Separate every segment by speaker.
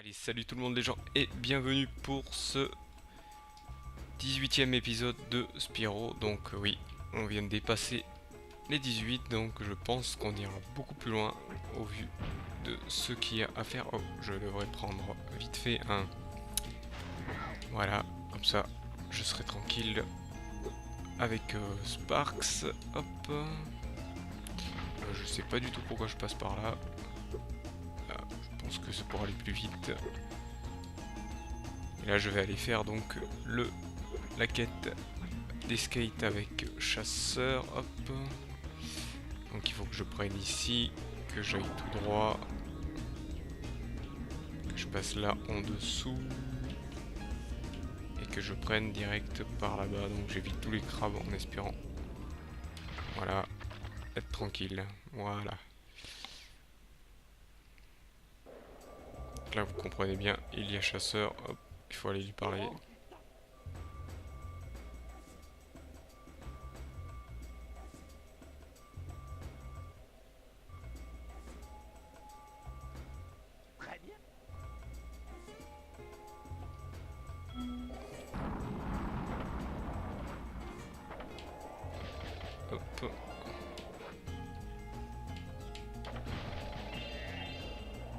Speaker 1: Allez, salut tout le monde les gens et bienvenue pour ce 18e épisode de Spyro. Donc oui, on vient de dépasser les 18, donc je pense qu'on ira beaucoup plus loin au vu de ce qu'il y a à faire. Oh, je devrais prendre vite fait un... Voilà, comme ça je serai tranquille avec Sparks. Hop. Je sais pas du tout pourquoi je passe par là. Je pense que c'est pour aller plus vite. Et là je vais aller faire donc la quête des skates avec chasseur. Hop. Donc il faut que je prenne ici, que j'aille tout droit, que je passe là en dessous et que je prenne direct par là-bas. Donc j'évite tous les crabes en espérant. Voilà, être tranquille. Voilà. Là vous comprenez bien, il y a chasseur. Hop, il faut aller lui parler. Hop.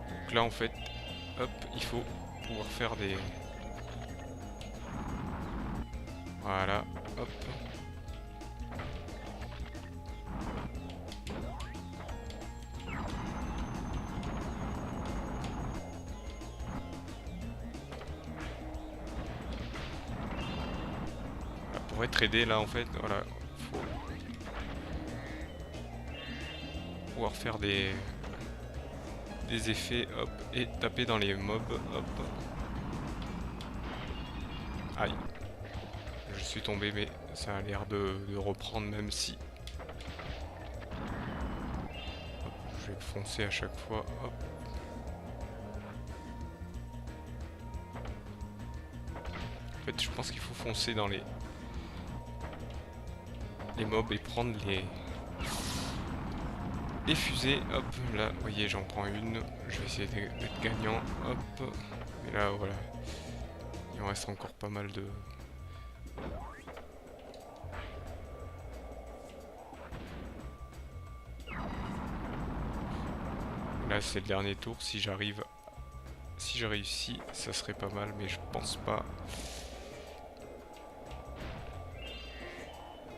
Speaker 1: Donc là en fait, hop, il faut pouvoir faire des... Voilà, hop. Voilà, pour être aidé là en fait, voilà, faut pouvoir faire des effets, hop, et taper dans les mobs, hop. Aïe. Je suis tombé mais ça a l'air de reprendre même si... Hop, je vais foncer à chaque fois, hop. En fait je pense qu'il faut foncer dans les mobs et prendre les fusées, hop, là, vous voyez, j'en prends une, je vais essayer d'être gagnant, hop, et là, voilà, il en reste encore pas mal de... Là, c'est le dernier tour, si je réussis, ça serait pas mal, mais je pense pas.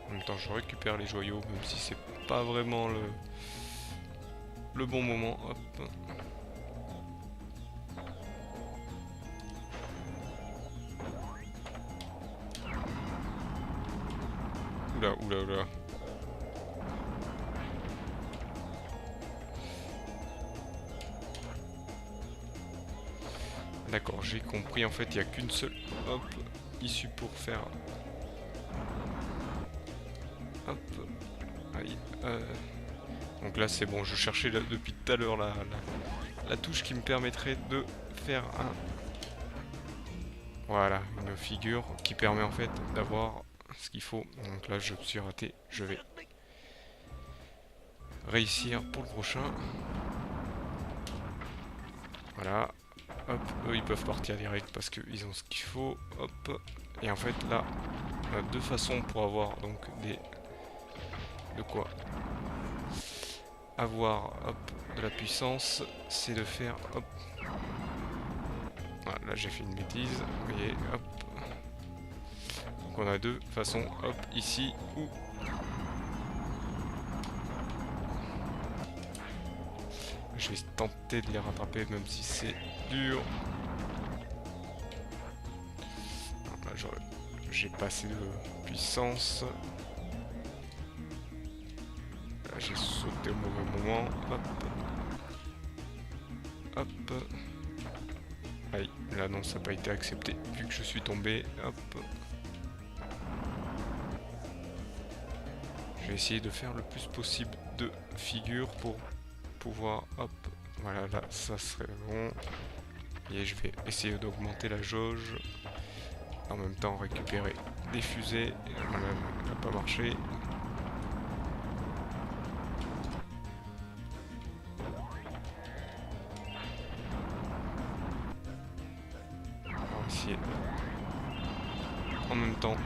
Speaker 1: En même temps, je récupère les joyaux, même si c'est pas vraiment le bon moment, hop. Oula, oula, oula. D'accord, j'ai compris, en fait, il n'y a qu'une seule, hop, issue pour faire... Hop, aïe, donc là c'est bon, je cherchais depuis tout à l'heure la touche qui me permettrait de faire un... Voilà, une figure qui permet en fait d'avoir ce qu'il faut. Donc là je suis raté, je vais réussir pour le prochain. Voilà, hop, eux ils peuvent partir direct parce qu'ils ont ce qu'il faut, hop. Et en fait là, on a deux façons pour avoir donc des... De quoi avoir, hop, de la puissance, c'est de faire, hop. Voilà, là j'ai fait une bêtise, vous voyez, hop. Donc on a deux façons, hop, ici ou... Je vais tenter de les rattraper même si c'est dur. Là j'ai pas assez de puissance. Là j'ai sauté au mauvais moment, hop. Hop. Aïe, là non ça n'a pas été accepté vu que je suis tombé, hop. Je vais essayer de faire le plus possible de figures pour pouvoir, hop, voilà, là, ça serait bon. Et je vais essayer d'augmenter la jauge. En même temps, récupérer des fusées. Voilà, ça n'a pas marché. tente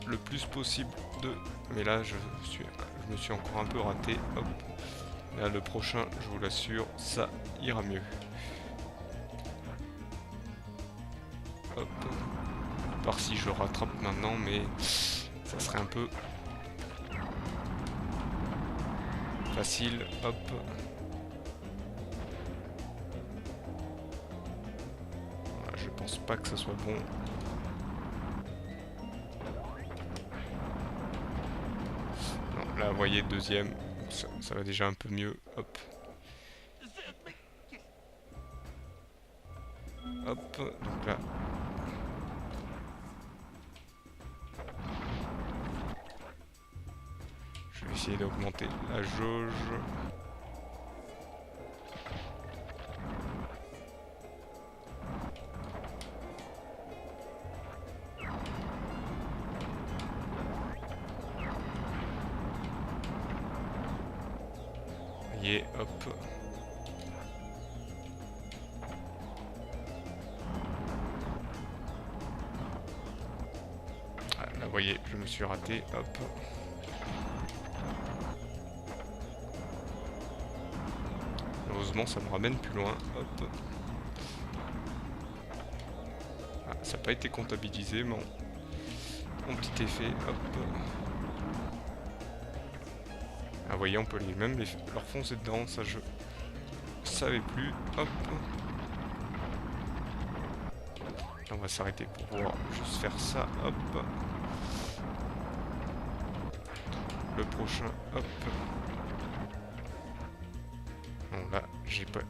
Speaker 1: le plus possible de... Mais là, je me suis encore un peu raté. Hop. Là, le prochain, je vous l'assure, ça ira mieux. Hop. À part si je le rattrape maintenant, mais ça serait un peu facile. Hop. Voilà, je pense pas que ça soit bon. Non, là, vous voyez, deuxième. Ça va déjà un peu mieux. Hop. Hop. Donc là. Je vais essayer d'augmenter la jauge. Et hop. Ah, là, vous voyez, je me suis raté. Hop. Heureusement, ça me ramène plus loin. Hop. Ah, ça n'a pas été comptabilisé, mon petit effet. Hop. Ah, vous voyez, on peut même leur foncer dedans. Ça, je savais plus. Hop. On va s'arrêter pour pouvoir juste faire ça. Hop. Le prochain. Hop. Non, là, j'étais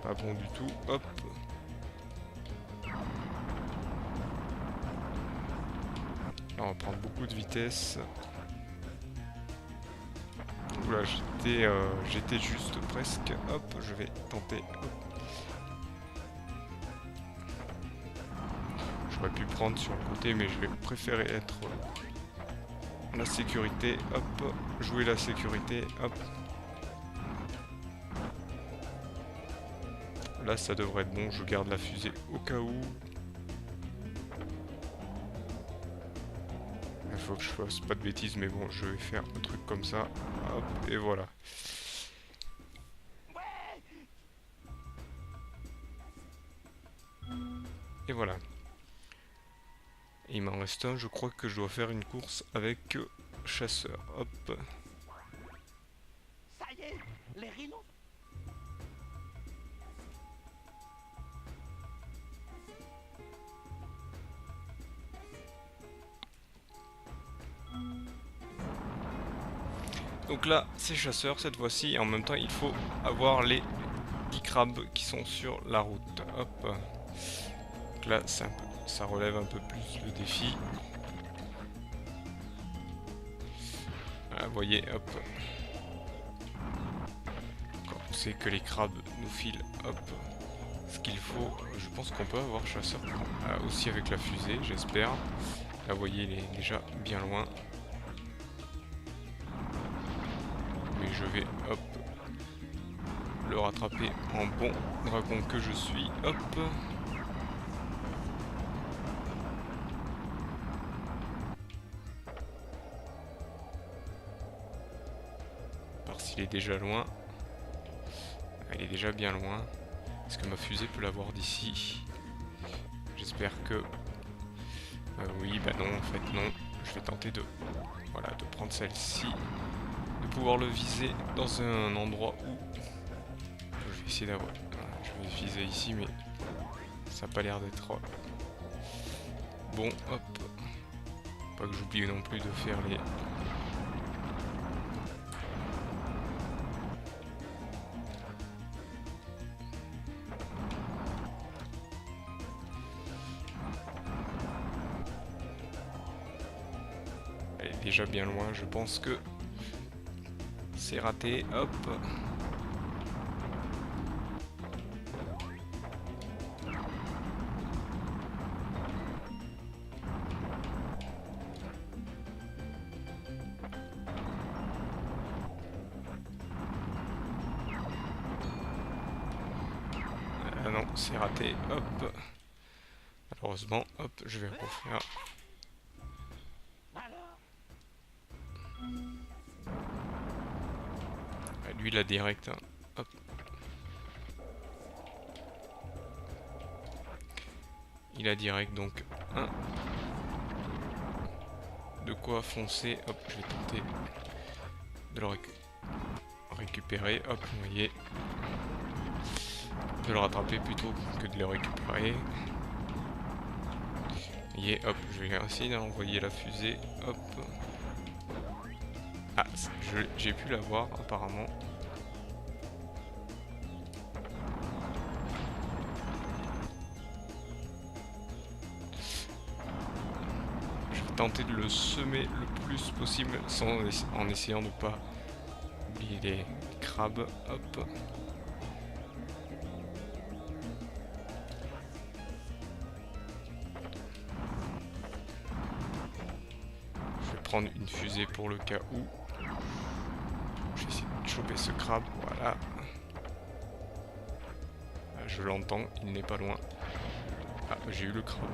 Speaker 1: pas bon du tout. Hop. Là, on va prendre beaucoup de vitesse. Oula, j'étais juste presque. Hop, je vais tenter. Hop. J'aurais pu prendre sur le côté, mais je vais préférer être la sécurité. Hop, jouer la sécurité. Hop. Là, ça devrait être bon. Je garde la fusée au cas où. Il faut que je fasse pas de bêtises, mais bon, je vais faire un truc comme ça. Hop, et voilà. Et voilà. Et il m'en reste un, je crois que je dois faire une course avec chasseur. Hop.
Speaker 2: Ça y est, les rhinos.
Speaker 1: Donc là, c'est chasseur cette fois-ci, et en même temps, il faut avoir les 10 crabes qui sont sur la route. Hop. Donc là, ça relève un peu plus le défi. Voilà, vous voyez, hop. Quand on sait que les crabes nous filent, hop, ce qu'il faut. Je pense qu'on peut avoir chasseur aussi avec la fusée, j'espère. Là, vous voyez, il est déjà bien loin. Mais je vais, hop, le rattraper en bon dragon que je suis. Hop. Parce qu'il est déjà loin. Il est déjà bien loin. Est-ce que ma fusée peut l'avoir d'ici? J'espère que... oui, bah non, en fait non. Je vais tenter de... Voilà, de prendre celle-ci. De pouvoir le viser dans un endroit où... Je vais essayer d'avoir... Je vais viser ici, mais... Ça n'a pas l'air d'être... Bon, hop. Pas que j'oublie non plus de faire les... Elle est déjà bien loin, je pense que... C'est raté, hop. Ah non, c'est raté. Hop. Malheureusement, hop, je vais refaire. Ah, lui, il a direct. Hein. Hop. Il a direct, donc un. De quoi foncer. Hop, je vais tenter de le récupérer. Hop, vous voyez. De le rattraper plutôt que de le récupérer. Vous voyez, hop, je vais essayer d'envoyer la fusée. Hop. Ah, j'ai pu l'avoir apparemment. Je vais tenter de le semer le plus possible en essayant de ne pas oublier les crabes. Hop. Je vais prendre une fusée pour le cas où. Je vais essayer de choper ce crabe, voilà. Ah, je l'entends, il n'est pas loin. Ah, j'ai eu le crabe.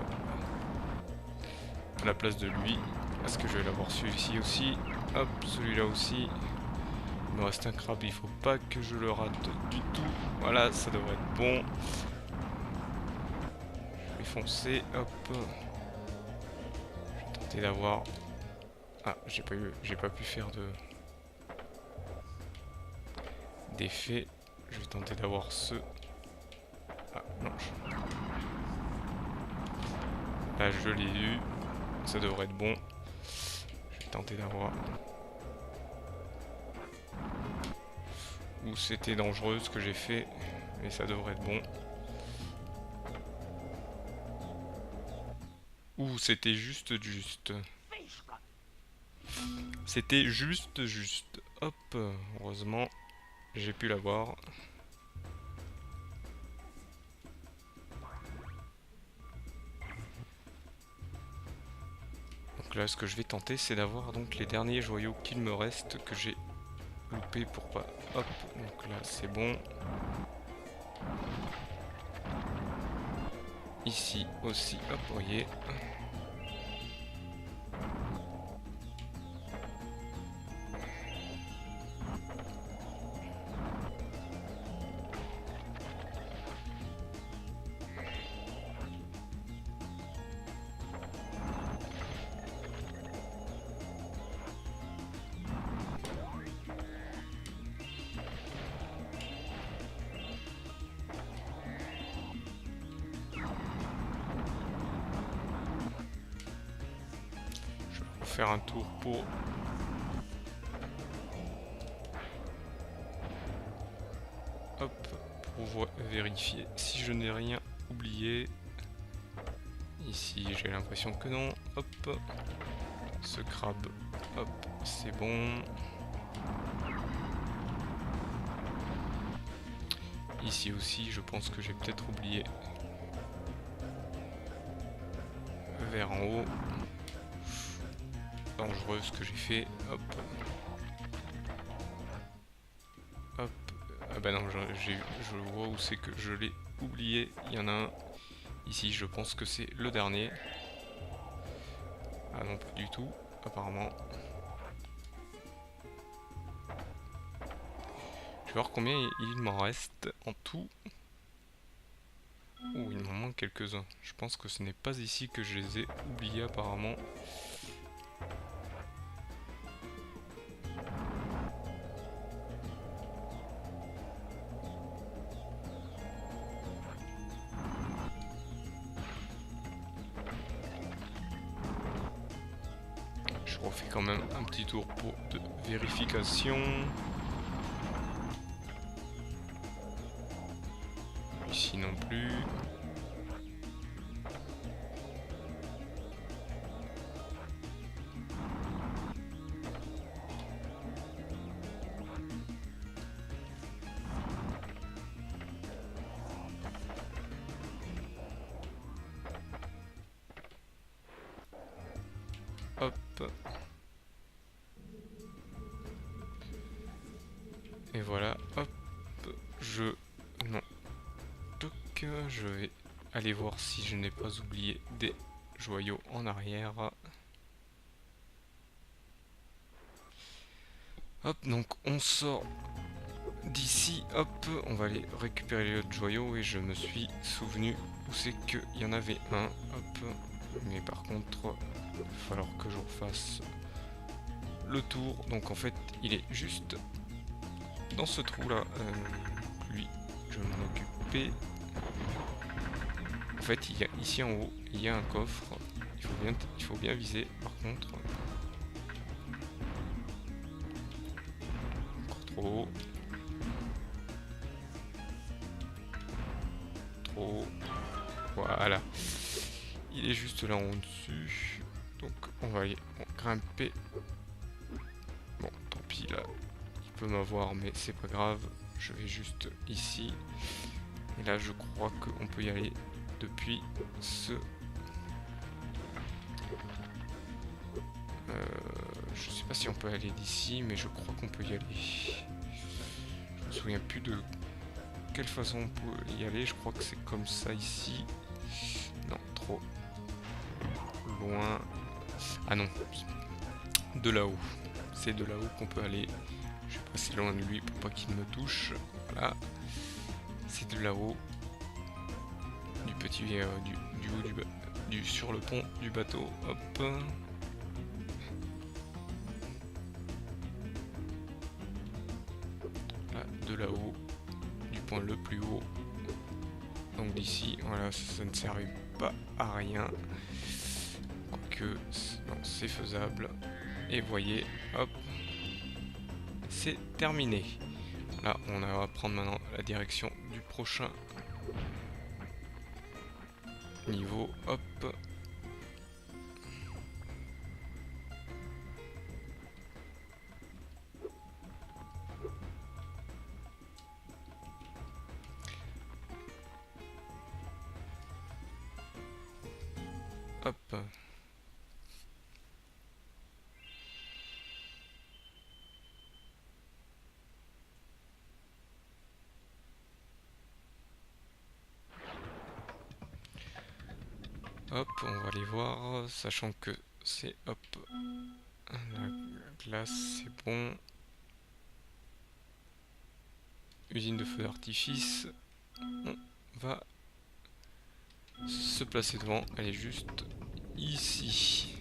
Speaker 1: À la place de lui, est-ce que je vais l'avoir celui-ci aussi? Hop, celui-là aussi. Il me reste un crabe, il faut pas que je le rate du tout. Voilà, ça devrait être bon. Je vais foncer, hop. Je vais tenter d'avoir... Ah, j'ai pas pu faire d'effet. Je vais tenter d'avoir ce... Ah, non. Là, je l'ai eu. Ça devrait être bon. Je vais tenter d'avoir... Ou c'était dangereux ce que j'ai fait. Mais ça devrait être bon. Ou c'était juste. C'était juste. Hop, heureusement, j'ai pu l'avoir. Donc là, ce que je vais tenter, c'est d'avoir donc les derniers joyaux qu'il me reste que j'ai loupé pour pas. Hop, donc là, c'est bon. Ici aussi, hop, vous voyez. Faire un tour pour vérifier si je n'ai rien oublié. Ici j'ai l'impression que non. Hop, ce crabe, hop, c'est bon. Ici aussi je pense que j'ai peut-être oublié. Vers en haut. Dangereux ce que j'ai fait. Hop. Hop. Ah bah non, je vois où c'est que je l'ai oublié. Il y en a un ici, je pense que c'est le dernier. Ah non, pas du tout, apparemment. Je vais voir combien il m'en reste en tout. Oh, il m'en manque quelques-uns. Je pense que ce n'est pas ici que je les ai oubliés apparemment. Je refais quand même un petit tour pour de vérification. Ici non plus. Hop. Et voilà, hop. Non. Toc, aller voir si je n'ai pas oublié des joyaux en arrière. Hop, donc on sort d'ici, hop, on va aller récupérer les autres joyaux et je me suis souvenu où c'est qu'il y en avait un, hop, mais par contre il va falloir que je refasse le tour, donc en fait il est juste dans ce trou là, lui je vais m'en occuper. En fait il y a ici en haut, il y a un coffre, il faut bien viser par contre. Encore trop haut. Voilà, il est juste là en dessus, donc on va aller grimper. Bon, tant pis, là il peut m'avoir, mais c'est pas grave, je vais juste ici, et là je crois qu'on peut y aller depuis ce... je sais pas si on peut aller d'ici, mais je crois qu'on peut y aller. Je me souviens plus de quelle façon on peut y aller, je crois que c'est comme ça ici. Non, trop loin. Ah non, de là-haut. C'est de là-haut qu'on peut aller. Je vais passer loin de lui pour pas qu'il me touche. Voilà. C'est de là-haut. Du petit du haut sur le pont du bateau. Hop. Là, de là-haut. Du point le plus haut. Donc d'ici, voilà, ça ne servait pas à rien. Quoique, non, c'est faisable. Et voyez, hop, c'est terminé. Là, on va prendre maintenant la direction du prochain niveau. Hop. Hop. Hop, on va aller voir, sachant que c'est hop, la glace, c'est bon. Usine de feu d'artifice, on va se placer devant, elle est juste ici.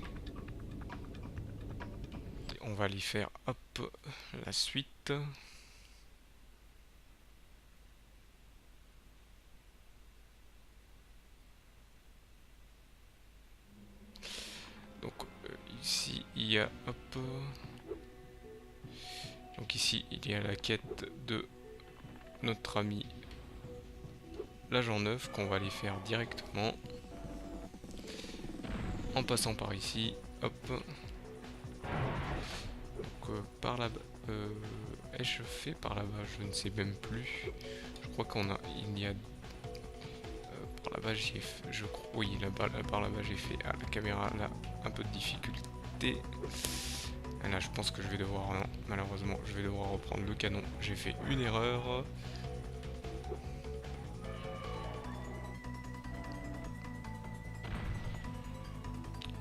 Speaker 1: On va aller faire hop la suite. Donc ici il y a hop. Donc ici il y a la quête de notre ami l'agent 9 qu'on va aller faire directement en passant par ici. Hop. Donc par là-bas. Ai-je fait par là-bas? Je ne sais même plus. Je crois il y a par là-bas j'ai fait, je crois, oui là-bas, par là-bas j'ai fait la caméra là un peu de difficulté. Et là je pense que je vais devoir, non, malheureusement je vais devoir reprendre le canon, j'ai fait une erreur.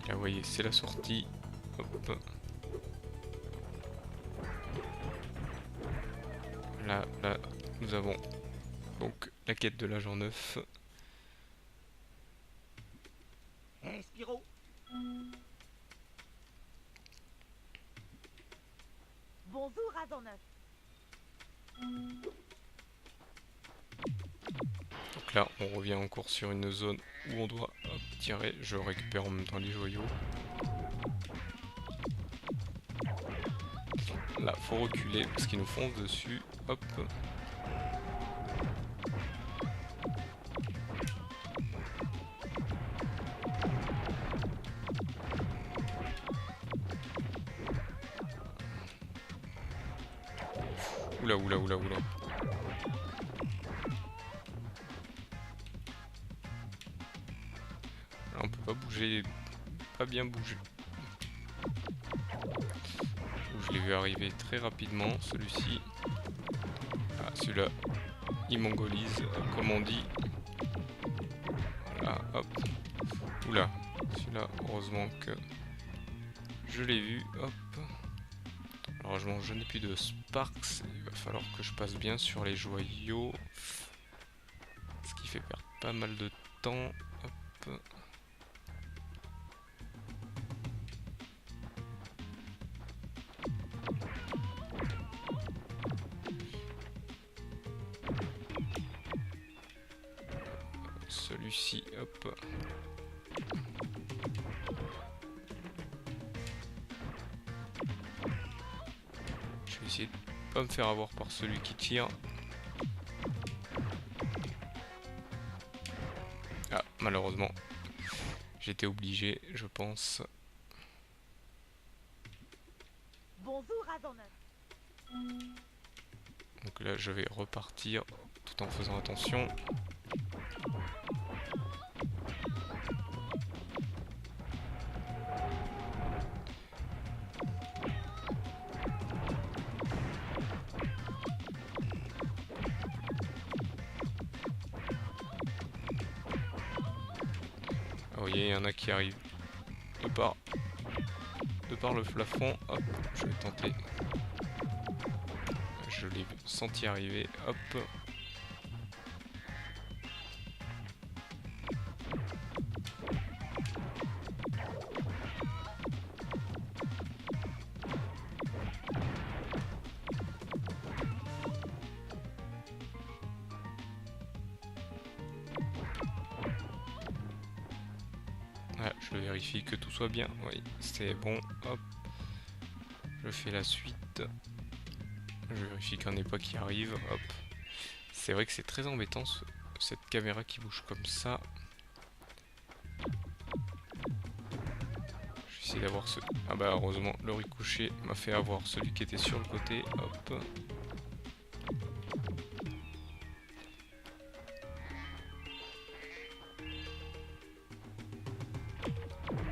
Speaker 1: Là vous voyez c'est la sortie. Hop. Là nous avons donc la quête de l'agent 9.
Speaker 2: Hey, Spyro. Bonjour, agent 9.
Speaker 1: Donc là on revient encore sur une zone où on doit hop, tirer. Je récupère en même temps les joyaux. Là faut reculer parce qu'ils nous foncent dessus. Hop. Oula oula oula oula. Là on peut pas bouger, pas bien bouger. Je l'ai vu arriver très rapidement celui-ci. Ah celui-là il mongolise comme on dit. hop. Oula, celui-là, heureusement que je l'ai vu, hop. Alors je n'ai plus de Sparks, il va falloir que je passe bien sur les joyaux. Ce qui fait perdre pas mal de temps, hop. Celui-ci, hop. Je vais essayer de pas me faire avoir par celui qui tire. Ah, malheureusement, j'étais obligé, je pense.
Speaker 2: Bonjour, Razorneuf.
Speaker 1: Donc là, je vais repartir tout en faisant attention. Ah, vous voyez, il y en a qui arrivent de par le plafond. Hop, je vais tenter. Je l'ai senti arriver. Hop. Ah, je vérifie que tout soit bien. Oui, c'est bon. Hop. Je fais la suite. Je vérifie qu'il n'y en ait pas qui arrive. Hop. C'est vrai que c'est très embêtant cette caméra qui bouge comme ça. Je vais essayer d'avoir ce... Ah bah heureusement le ricochet m'a fait avoir celui qui était sur le côté. Hop.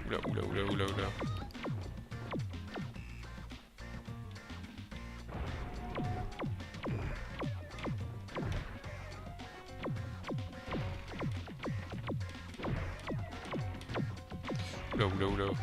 Speaker 1: Oula oula oula oula oula. Oula oula oula.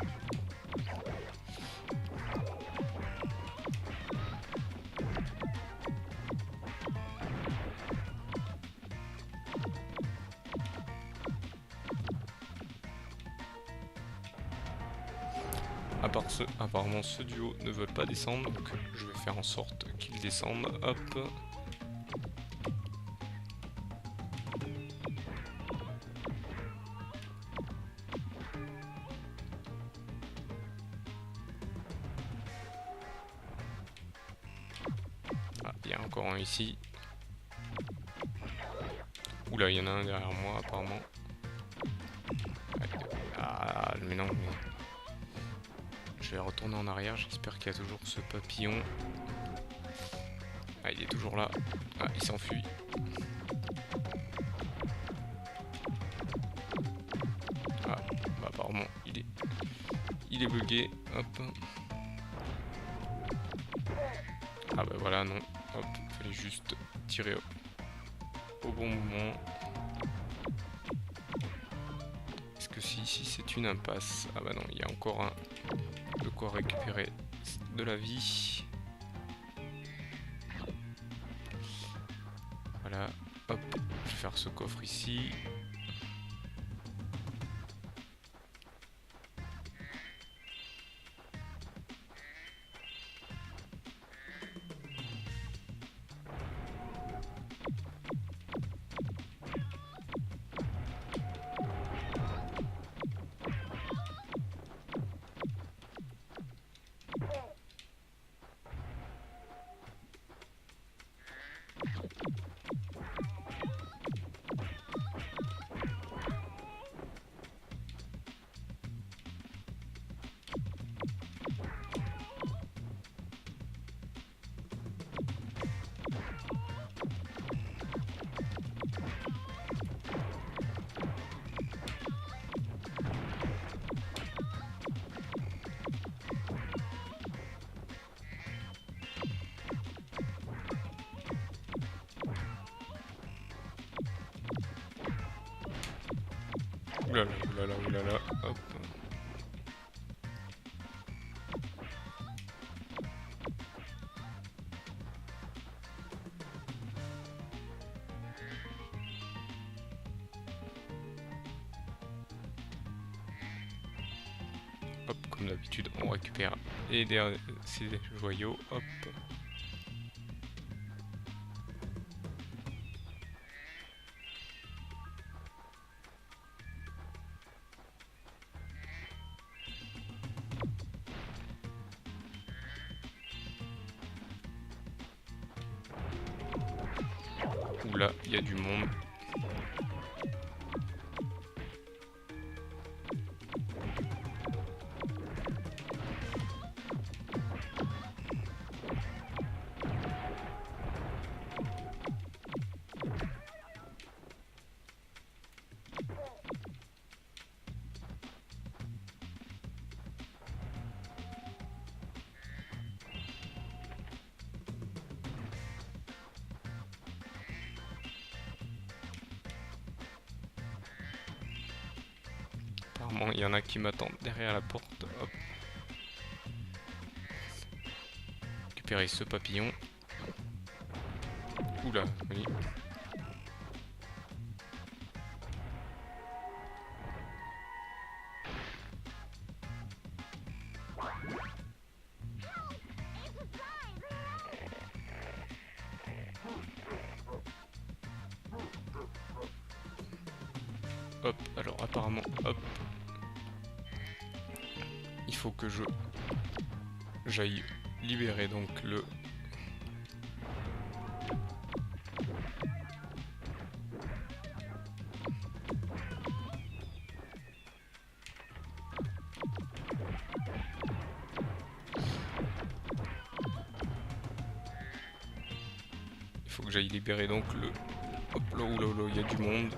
Speaker 1: Apparemment ce duo ne veulent pas descendre, donc je vais faire en sorte qu'ils descendent. Hop. Ah, il y a encore un ici. Oula, il y en a un derrière moi apparemment. Ah, mais non, mais... Je vais retourner en arrière, j'espère qu'il y a toujours ce papillon. Ah, il est toujours là. Ah, il s'enfuit. Ah, bah apparemment, il est bugué. Hop. Ah bah voilà, non. Hop, fallait juste tirer au bon moment. Est-ce que si ici c'est une impasse? Ah bah non, il y a encore un... de quoi récupérer de la vie. Voilà, hop, je vais faire ce coffre ici. Oulala, oulala, oulala, hop. Hop, comme d'habitude, on récupère ces joyaux, hop. Oula, il y a du monde. Apparemment, il y en a qui m'attendent derrière la porte. Hop. Récupérer ce papillon. Oula, oui. Hop, alors apparemment, hop. Il faut que j'aille libérer donc le... Il faut que j'aille libérer donc le... Hop là, oula, oula, il y a du monde.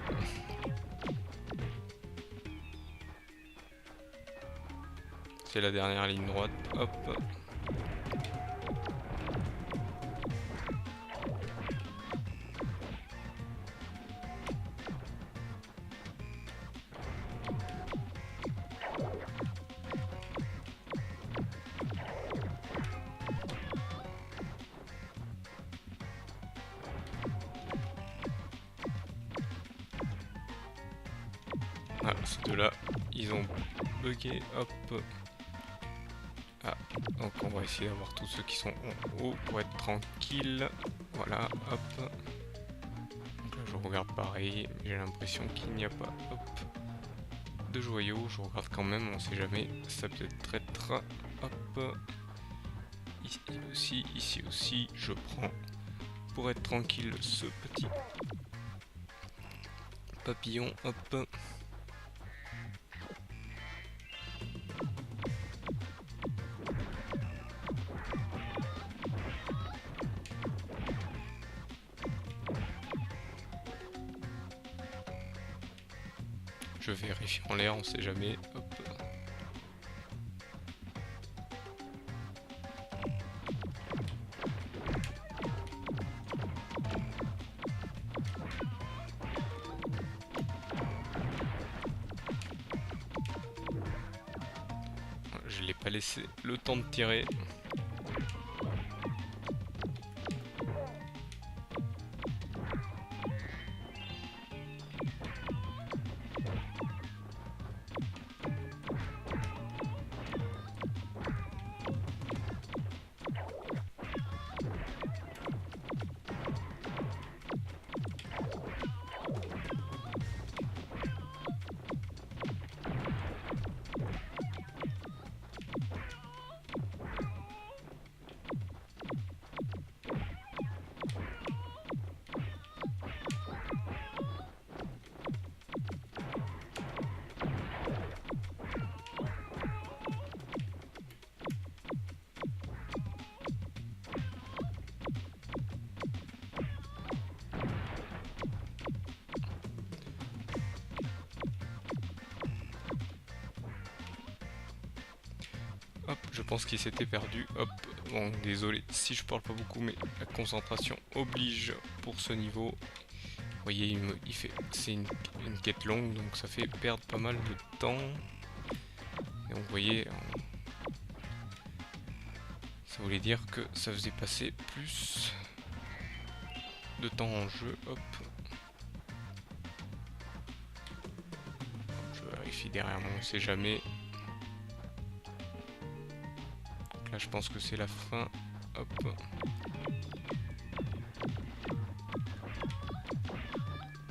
Speaker 1: C'est la dernière ligne droite, hop. Ah, ces deux-là, ils ont bugué, hop. Ah, donc on va essayer d'avoir tous ceux qui sont en haut pour être tranquille. Voilà, hop. Donc là je regarde pareil, mais j'ai l'impression qu'il n'y a pas, hop, de joyaux. Je regarde quand même, on sait jamais, ça peut être, hop. Ici aussi, je prends pour être tranquille ce petit papillon, hop. Je vérifie en l'air, on sait jamais. Hop. Je l'ai pas laissé le temps de tirer. Hop, je pense qu'il s'était perdu. Hop, bon, désolé si je parle pas beaucoup, mais la concentration oblige pour ce niveau. voyez, c'est une quête longue, donc ça fait perdre pas mal de temps. Et donc vous voyez, ça voulait dire que ça faisait passer plus de temps en jeu. Hop. Je vérifie derrière moi, on sait jamais. Donc là je pense que c'est la fin. Hop.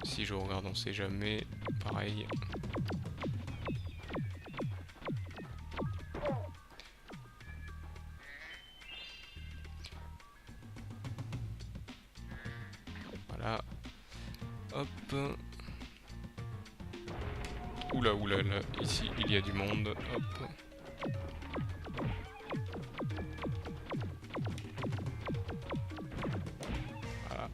Speaker 1: Si je regarde, on sait jamais. Pareil. Voilà. Hop. Oula, oula, là, ici il y a du monde. Hop. Voilà.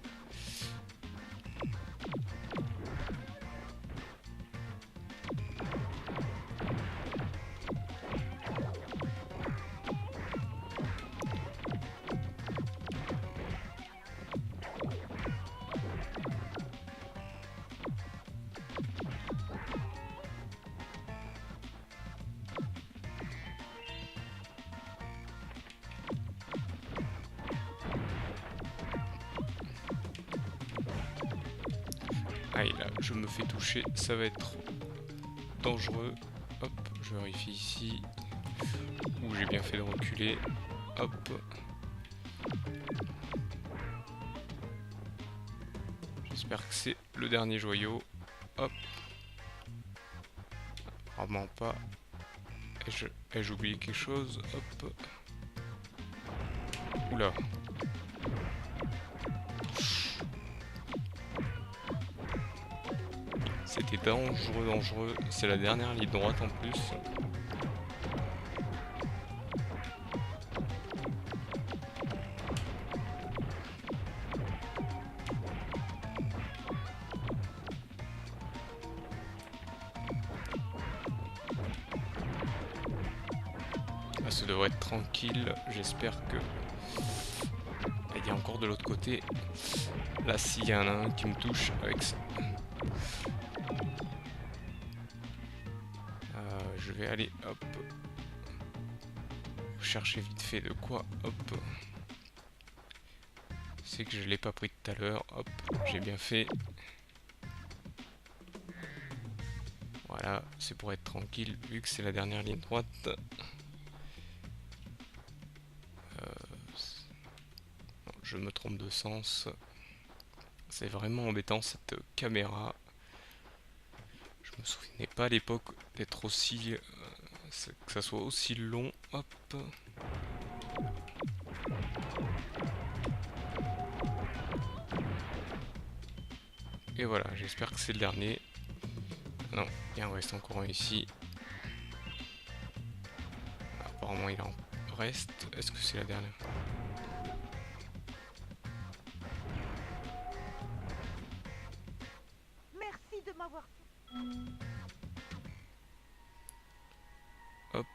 Speaker 1: Allez, là, je me fais toucher, ça va être dangereux. Hop, je vérifie ici où j'ai bien fait de reculer. Hop. J'espère que c'est le dernier joyau. Hop. Vraiment pas. Ai-je oublié quelque chose? Hop. Oula. C'était dangereux, dangereux. C'est la dernière ligne droite en plus. Là, ça devrait être tranquille. J'espère que... Il y a encore de l'autre côté. Là, s'il y en a un qui me touche avec ça. Je vais aller, hop, chercher vite fait de quoi, hop. C'est que je l'ai pas pris tout à l'heure, hop, j'ai bien fait. Voilà, c'est pour être tranquille, vu que c'est la dernière ligne droite. Non, je me trompe de sens. C'est vraiment embêtant cette caméra. Je me souvenais pas à l'époque d'être aussi... que ça soit aussi long, hop. Et voilà, j'espère que c'est le dernier. Non, il en reste encore un ici. Apparemment il en reste. Est-ce que c'est la dernière?
Speaker 2: Merci de m'avoir...
Speaker 1: Hop.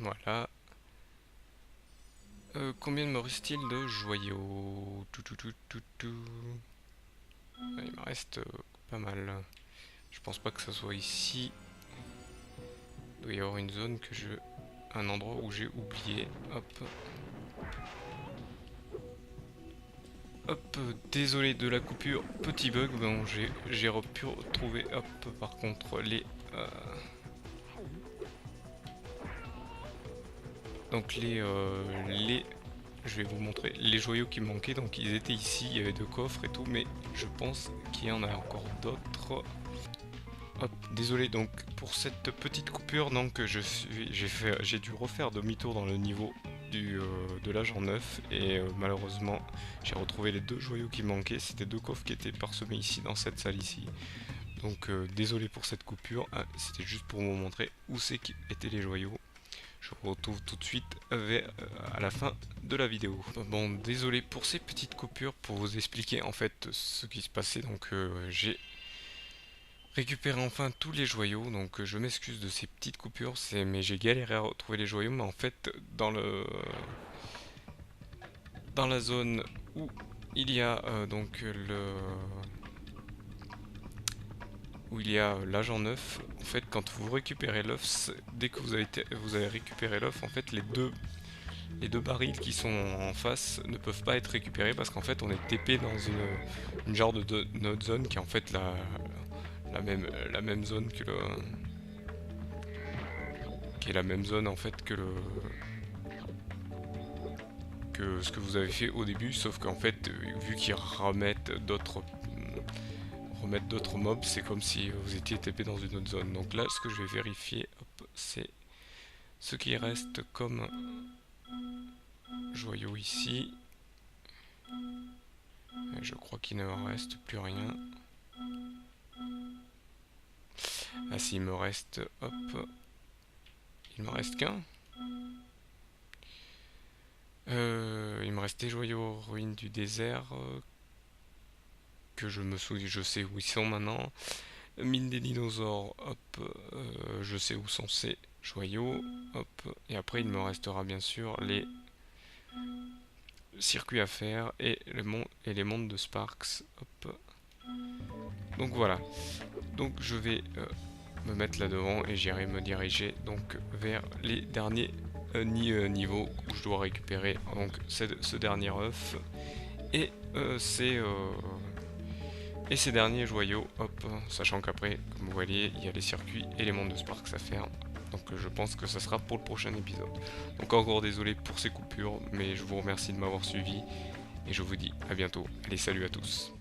Speaker 1: Voilà. Combien me reste-t-il de joyaux? Il me reste pas mal. Je pense pas que ça soit ici. Il doit y avoir une zone que je... Un endroit où j'ai oublié. Hop. Hop, désolé de la coupure. Petit bug. Bon, j'ai pu retrouver, hop, par contre, les... Donc je vais vous montrer les joyaux qui me manquaient. Donc ils étaient ici, il y avait 2 coffres et tout, mais je pense qu'il y en a encore d'autres. Hop, désolé donc pour cette petite coupure. Donc j'ai dû refaire demi-tour dans le niveau de l'agent 9 et malheureusement j'ai retrouvé les 2 joyaux qui me manquaient. C'était 2 coffres qui étaient parsemés ici dans cette salle ici. Donc désolé pour cette coupure. C'était juste pour vous montrer où c'est qu'étaient les joyaux. Je vous retrouve tout de suite à la fin de la vidéo. Bon, désolé pour ces petites coupures, pour vous expliquer en fait ce qui se passait. Donc j'ai récupérer enfin tous les joyaux. Donc je m'excuse de ces petites coupures, mais j'ai galéré à retrouver les joyaux. Mais en fait, dans la zone où il y a donc où il y a l'agent 9, en fait quand vous récupérez l'œuf, dès que vous avez récupéré l'œuf, en fait les deux barils qui sont en face ne peuvent pas être récupérés parce qu'en fait on est TP dans une genre notre zone qui est en fait la même zone que qui est la même zone en fait que ce que vous avez fait au début, sauf qu'en fait vu qu'ils remettre d'autres mobs, c'est comme si vous étiez TP dans une autre zone. Donc là, ce que je vais vérifier, c'est ce qui reste comme joyau ici. Et je crois qu'il ne reste plus rien. Ah si, il me reste, hop, il me reste qu'un. Il me reste des joyaux ruines du désert que je me souviens, je sais où ils sont maintenant. Mine des dinosaures, hop, je sais où sont ces joyaux, hop, et après il me restera bien sûr les circuits à faire et les mondes de Sparks, hop. Donc voilà, donc je vais me mettre là devant et j'irai me diriger donc vers les derniers niveaux où je dois récupérer donc ce dernier œuf et ces derniers joyaux, hop, sachant qu'après, comme vous voyez, il y a les circuits et les mondes de Sparks à faire. Donc je pense que ça sera pour le prochain épisode. Donc encore désolé pour ces coupures, mais je vous remercie de m'avoir suivi et je vous dis à bientôt. Allez, salut à tous.